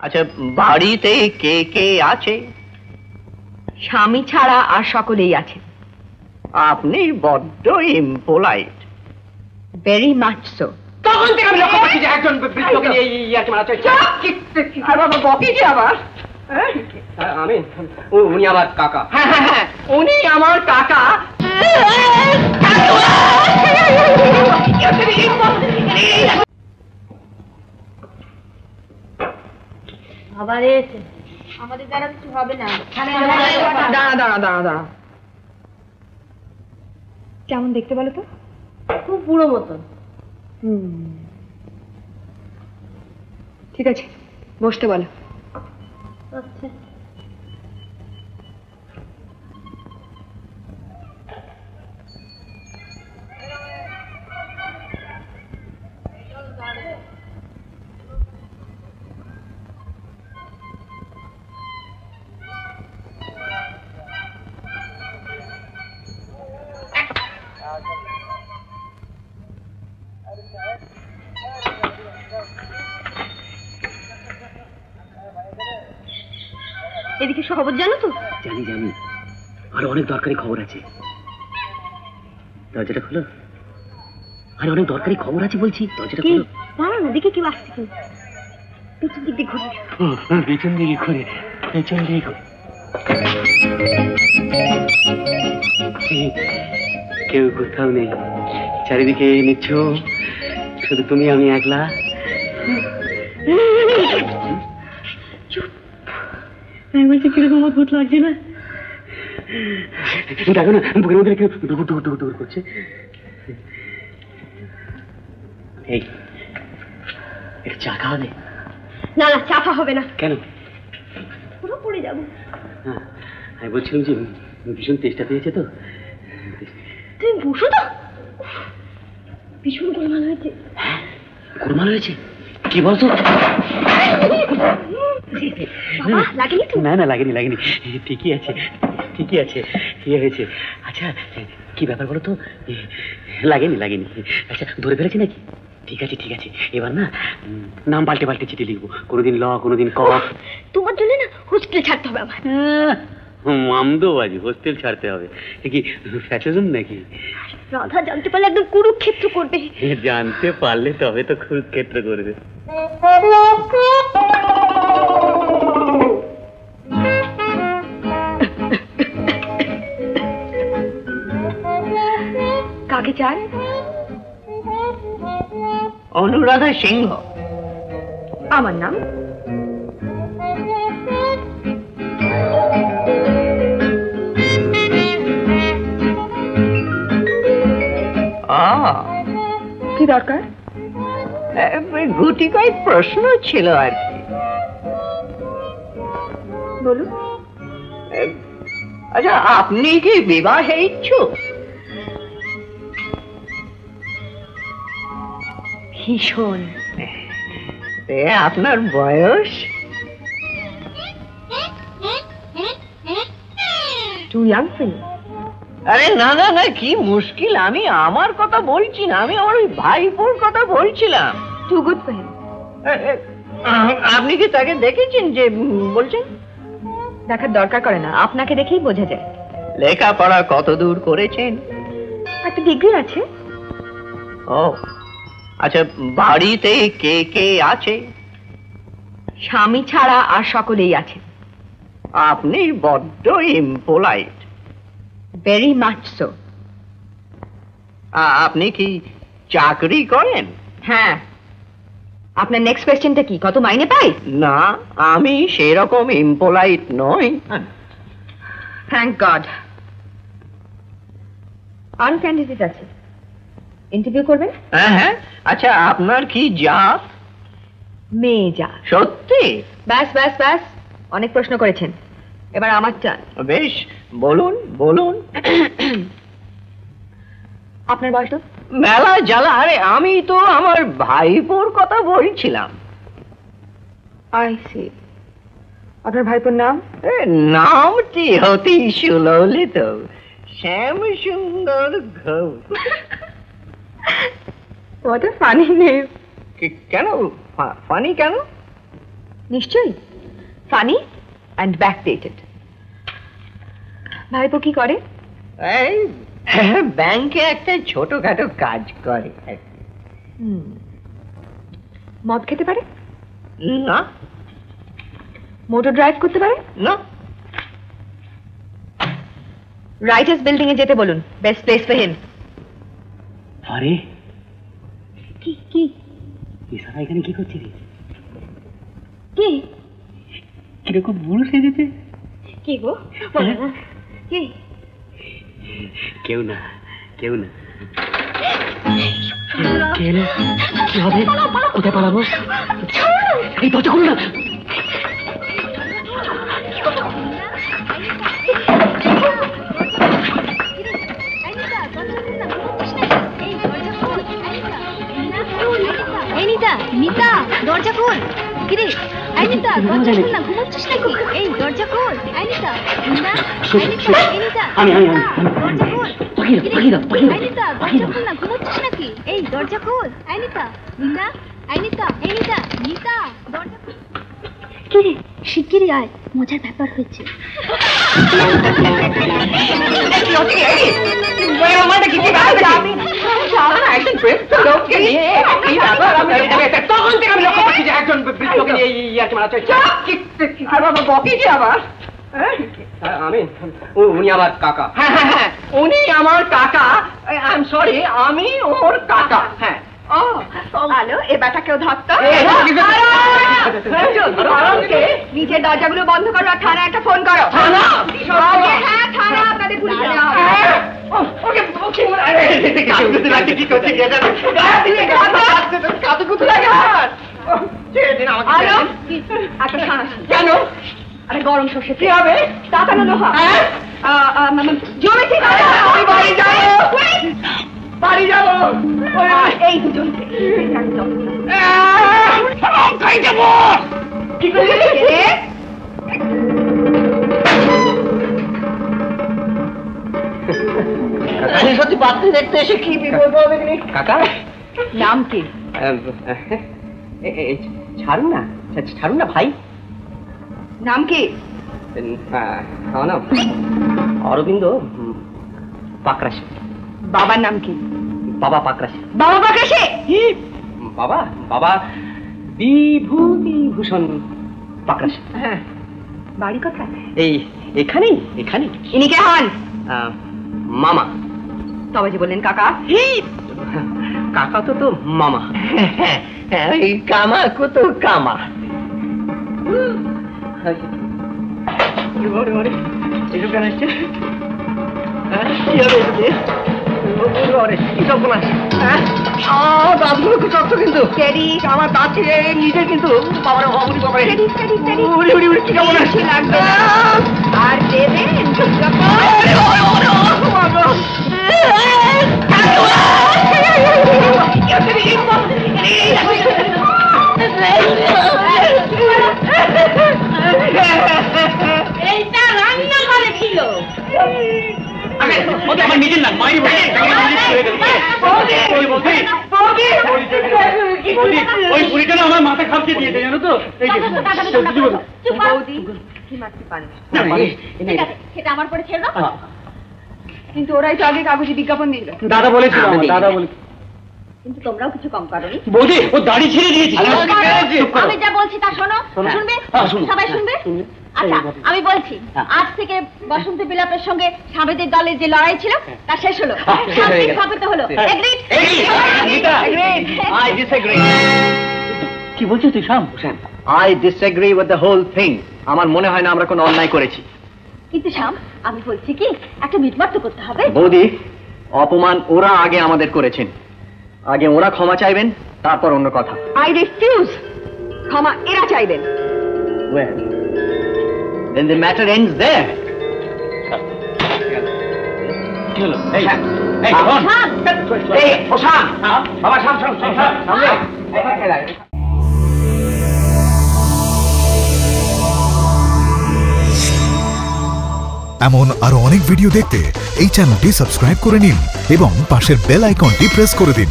আচ্ছা, বাড়িতে কে কে আছে? স্বামী ছাড়া আর সকলেই আছে। আপনি বড্ড ইম্পোলাইট। Very much so. তখন থেকে আমি লক্ষ্য করছি যে একজন বৃদ্ধকে নিয়ে ইয়ার্কি মারা চলছে। আর বাবা বকে যে আবার। আমি উনি আমার কাকা। হ্যাঁ হ্যাঁ হ্যাঁ, উনি আমার কাকা। আমাদের দ্বারা কিছু হবে না। দাঁড়া দাঁড়া দাঁড়া দাঁড়া, কেমন দেখতে বলো তো? খুব বুড়ো মতন। ঠিক আছে, বসতে বলো। আচ্ছা, এদিকে খবর জানো তো? জানি জানি, আর অনেক দরকারি খবর আছে। দরজাটা খোলো, আর অনেক দরকারি খবর আছে বলছি, দরজাটা খোলো। দাঁড়া না, দিকে কেউ আসছে কি? পেছন দিক দিয়ে ঘুরে। পেছন দিকে ঘুরে, পেছন দিকে ঘুরে। কেউ কোথাও নেই, চারিদিকে নিচ্ছ, শুধু তুমি আমি একলা। কিরকম অদ্ভুত লাগছে না? দেখো না, বুকের মধ্যে কেউ ডুবুর ডুবুর ডুবুর ডুবুর করছে। এই, একটু চা খাওয়াবে? না না, চাপা হবে না। কেন? পুরো পড়ে যাবো। হ্যাঁ, আমি বলছিলাম যে ভীষণ তেষ্টা পেয়েছে তো। তুমি বসো তো। ভীষণ গোলমাল হয়েছে। হ্যাঁ, গোলমাল হয়েছে? কি বলতো? লাগেনি তো? না না, লাগেনি লাগেনি, ঠিকই আছে ঠিকই আছে। ইয়ে হয়েছে। আচ্ছা, কি ব্যাপার বলো তো? লাগেনি লাগেনি। আচ্ছা, ধরে ফেলেছে নাকি? ঠিক আছে ঠিক আছে, এবার না নাম পাল্টে পাল্টে চিঠি লিখবো, কোনোদিন ল, কোনোদিন ক। তোমার জন্য না হোস্টেল ছাড়তে হবে আমার। মামদোবাজি, হোস্টেল ছাড়তে হবে? কি ফ্যাশন নাকি? রাধা জানতে পারলে একদম কুরুক্ষেত্র করবে। জানতে পারলে তবে তো কুরুক্ষেত্র করবে। কাকে চান? অনুরাধা সিংহ আমার নাম। কি দরকার? গুটি কয়েক প্রশ্ন ছিল আর কি। বলুন। আচ্ছা, আপনি কি বিবাহে ইচ্ছুক? ভীষণ। আপনার বয়স? Too young for. আরে না না না, কি মুশকিল, আমি আমার কথা বলছি না, আমি আমার ওই ভাইপোর কথা বলছিলাম। Too good for him. আপনি কি তাকে দেখেছেন যে বলছেন? দেখার দরকার করে না, আপনাকে দেখেই বোঝা যায়। লেখাপড়া কত দূর করেছেন? একটা ডিগ্রি আছে। ও আচ্ছা, বাড়িতে কে কে আছে? স্বামী ছাড়া আর সকলেই আছে। আপনি বড্ড ইম্পোলাইট। Very much so. আপনি কি চাকরি করেন? হ্যাঁ। আপনার নেক্সট কোয়েশ্চেনটা কি? কত মাইনে পাই? না, আমি সেরকম ইম্পোলাইট নই। Thank god. আরো ক্যান্ডিডেট আছে, ইন্টারভিউ করবেন? হ্যাঁ হ্যাঁ। আচ্ছা, আপনার কি জাত? মেয়ে যা। সত্যি? ব্যাস ব্যাস ব্যাস, অনেক প্রশ্ন করেছেন, এবার আমার চান। বেশ, বলুন বলুন। আপনার বয়স? মেলা জ্বালা। আরে আমি তো আমার ভাইপোর কথা বলছিলাম। I see. আপনার ভাইপোর নাম? নামটি অতি সুললিত, Shyam Sundar Ghosh. What a funny name. কেন ফানি? কেন? নিশ্চয়ই ফানি অ্যান্ড ব্যাকডেটেড। ভাইপো কি করে? এই ব্যাংকে একটা ছোটখাটো কাজ করে। মদ খেতে পারে? না। মোটর ড্রাইভ করতে পারে? না। রাইটার্স বিল্ডিং এ যেতে বলুন, বেস্ট প্লেস ফর হিম। আরে কি কি ইসারা এখানে কি করছে রে? কি কিরকম বুড়ো সেজেছে। কি গো বলো না। কি কেউ না, কেউ না। কে এলো? কি হবে? কোথায় পালাবো? এই দরজা খুলুন না। নিতা দরজা খোল। কিরে নিতা দরজা খোল না, ঘুমাচ্ছিস নাকি? এই দরজা খোল। নিতা নিতা আমি দরজা খোল। নিতা দরজা খোল না, ঘুমাচ্ছিস নাকি? এই দরজা খোল। নিতা নিতা নিতা নিতা নিতা দরজা খোল। কিরে শিগগিরই আয়, মজার ব্যাপার হয়েছে। উনি আমার কাকা। হ্যাঁ হ্যাঁ হ্যাঁ, উনি আমার কাকা। আই এম সরি, আমি ওর কাকা। হ্যাঁ। হ্যালো, এ বেটা কেউ ধরতো? নিজের দরজাগুলো বন্ধ করো আর থানায় একটা ফোন করো। হ্যাঁ থানা, আপনাদের পুলিশ। কেন? আরে গরম সর্ষে কি হবে? তাকানো লোহা জমেছে। বাড়ি যাবো, বাড়ি যাবো। এই দুজনকে যাবো। কি করে? সত্যি পাত্রী দেখতে এসে কি বিপদ হবে? কাকা নাম কি? ছাড়ুন না, ছাড়ুন না ভাই। নাম কি? আমার নাম অরবিন্দ পাকরাশি। বাবার নাম কি? বাবা পাকরাশি। বাবা পাকরাশি? বাবা বাবা বিভূতিভূষণ পাকরাশি। হ্যাঁ, বাড়ি কোথায়? এই এখানেই, এখানে। ইনি কে হন? মামা। তবে যে বললেন কাকা। কাকা তো মামা। এই কামাকো তো কামা। কিন্তু আমার দাঁত থেকে নিজে কিন্তু বাবার অবুড়ি বাবার আর দেবেন এইটা রান্না করে ছিল। আমার নিজের না, মায়ের ওই বুড়িটা না আমার মাথা খাপছে দিয়েছে, জানো তো? বৌদি কি মারতে পারেন? সেটা আমার পরে ছেড়ে দাও। কিন্তু ওরাই তো আগে কাগজে বিজ্ঞাপন দিল। দাদা বলেছিল, দাদা বলে। কিন্তু তোমরাও কিছু কম করোনি। বৌদি ও দাড়ি ছেড়ে দিয়েছে। আমি যা বলছি তা শোনো। শুনবে? সবাই শুনবে? আচ্ছা আমি বলছি, আজ থেকে বসন্ত বিলাপের সঙ্গে সাবেদের দলের যে লড়াই ছিল তা শেষ হলো, শান্তি স্থাপিত হলো। কি বলছিস তুই শাম? I disagree with the whole thing. আমার মনে হয় না আমরা কোনো অন্যায় করেছি। কিন্তু শ্যাম, আমি বলছি কি, একটা মিটমাট তো করতে হবে। বৌদি, অপমান ওরা আগে আমাদের করেছেন, আগে ওরা ক্ষমা চাইবেন, তারপর অন্য কথা। I refuse. ক্ষমা এরা চাইবেন। Well, then the matter ends there. কি হলো? এই এই শোন, এই ওশান, বাবা শাম শাম সামনে কথা খেলায়। এমন আরো অনেক ভিডিও দেখতে এই চ্যানেলটি সাবস্ক্রাইব করে নিন এবং পাশের বেল আইকনটি প্রেস করে দিন।